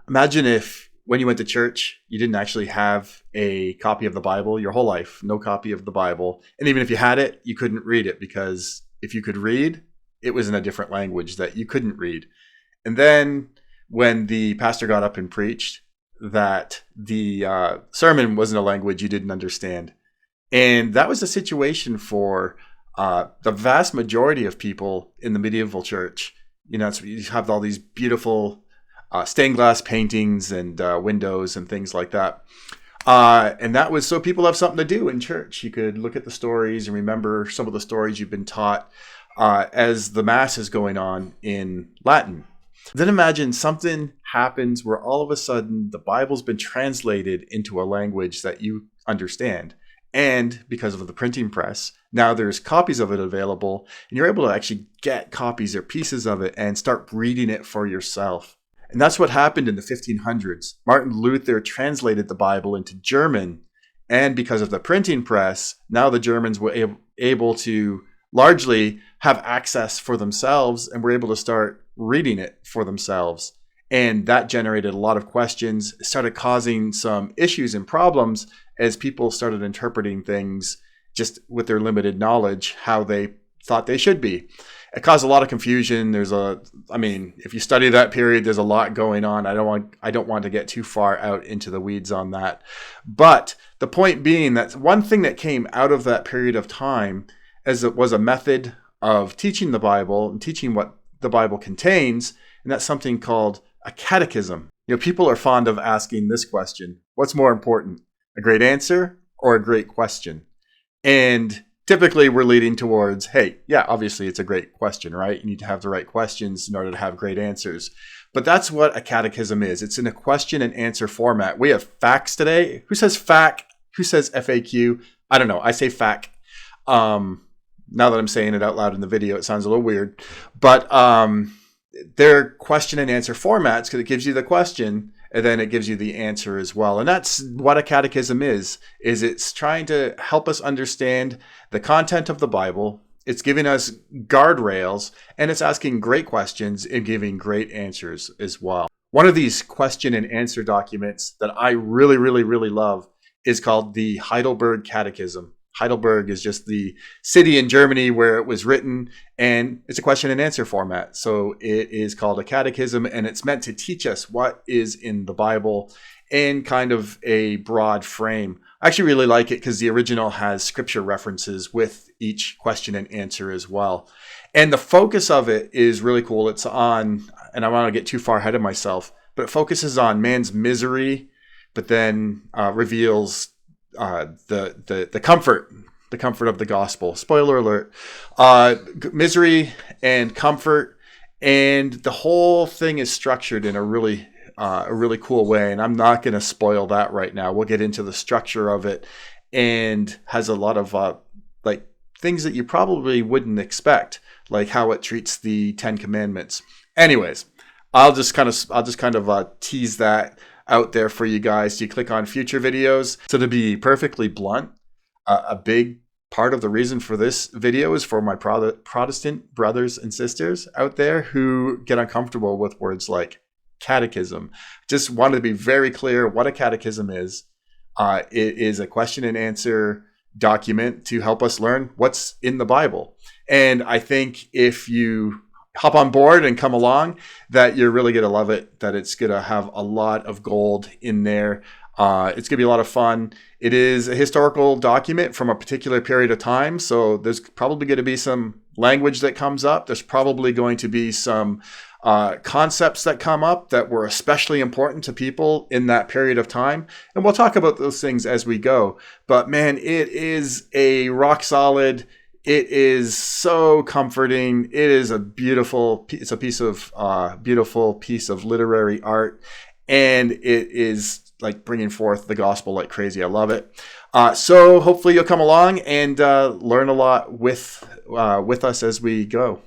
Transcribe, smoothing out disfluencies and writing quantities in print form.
Imagine if when you went to church, you didn't actually have a copy of the Bible your whole life, no copy of the Bible. And even if you had it, you couldn't read it because if you could read, it was in a different language that you couldn't read. And then when the pastor got up and preached, that the sermon was in a language you didn't understand. And that was the situation for the vast majority of people in the medieval church. So you have all these beautiful stained glass paintings and windows and things like that. And that was so people have something to do in church. You could look at the stories and remember some of the stories you've been taught as the Mass is going on in Latin. Then imagine something happens where all of a sudden the Bible's been translated into a language that you understand. And because of the printing press, now there's copies of it available, and you're able to actually get copies or pieces of it and start reading it for yourself. And that's what happened in the 1500s. Martin Luther translated the Bible into German, and because of the printing press, now the Germans were able to largely have access for themselves and were able to start reading it for themselves. And that generated a lot of questions, started causing some issues and problems as people started interpreting things just with their limited knowledge, how they thought they should be. It caused a lot of confusion. If you study that period, there's a lot going on. I don't want to get too far out into the weeds on that. But the point being that one thing that came out of that period of time as it was a method of teaching the Bible and teaching what the Bible contains, and that's something called a catechism. People are fond of asking this question: what's more important, a great answer or a great question? And typically we're leading towards, hey, yeah, obviously it's a great question, right? You need to have the right questions in order to have great answers. But that's what a catechism is. It's in a question and answer format. We have FAQs today. Who says FAQ? Who says FAQ? I don't know. I say FAQ. Now that I'm saying it out loud in the video, it sounds a little weird. But they're question and answer formats because it gives you the question and then it gives you the answer as well. And that's what a catechism is it's trying to help us understand the content of the Bible. It's giving us guardrails, and it's asking great questions and giving great answers as well. One of these question and answer documents that I really, really, really love is called the Heidelberg Catechism. Heidelberg is just the city in Germany where it was written, and it's a question and answer format. So it is called a catechism, and it's meant to teach us what is in the Bible in kind of a broad frame. I actually really like it because the original has scripture references with each question and answer as well. And the focus of it is really cool. It's on, and I don't want to get too far ahead of myself, but it focuses on man's misery, but then reveals the comfort of the gospel. Spoiler alert. Misery and comfort, and the whole thing is structured in a really cool way. And I'm not going to spoil that right now. We'll get into the structure of it, and has a lot of things that you probably wouldn't expect, like how it treats the 10 Commandments. Anyways, I'll just kind of tease that out there for you guys to click on future videos. So to be perfectly blunt, a big part of the reason for this video is for my Protestant brothers and sisters out there who get uncomfortable with words like catechism. Just wanted to be very clear what a catechism is. It is a question and answer document to help us learn what's in the Bible. And I think if you hop on board and come along, that you're really going to love it, that it's going to have a lot of gold in there. It's going to be a lot of fun. It is a historical document from a particular period of time. So there's probably going to be some language that comes up. There's probably going to be some concepts that come up that were especially important to people in that period of time. And we'll talk about those things as we go. But man, it is a rock solid. It is so comforting. It is it's a beautiful piece of literary art, and it is like bringing forth the gospel like crazy. I love it. So hopefully you'll come along and learn a lot with us as we go.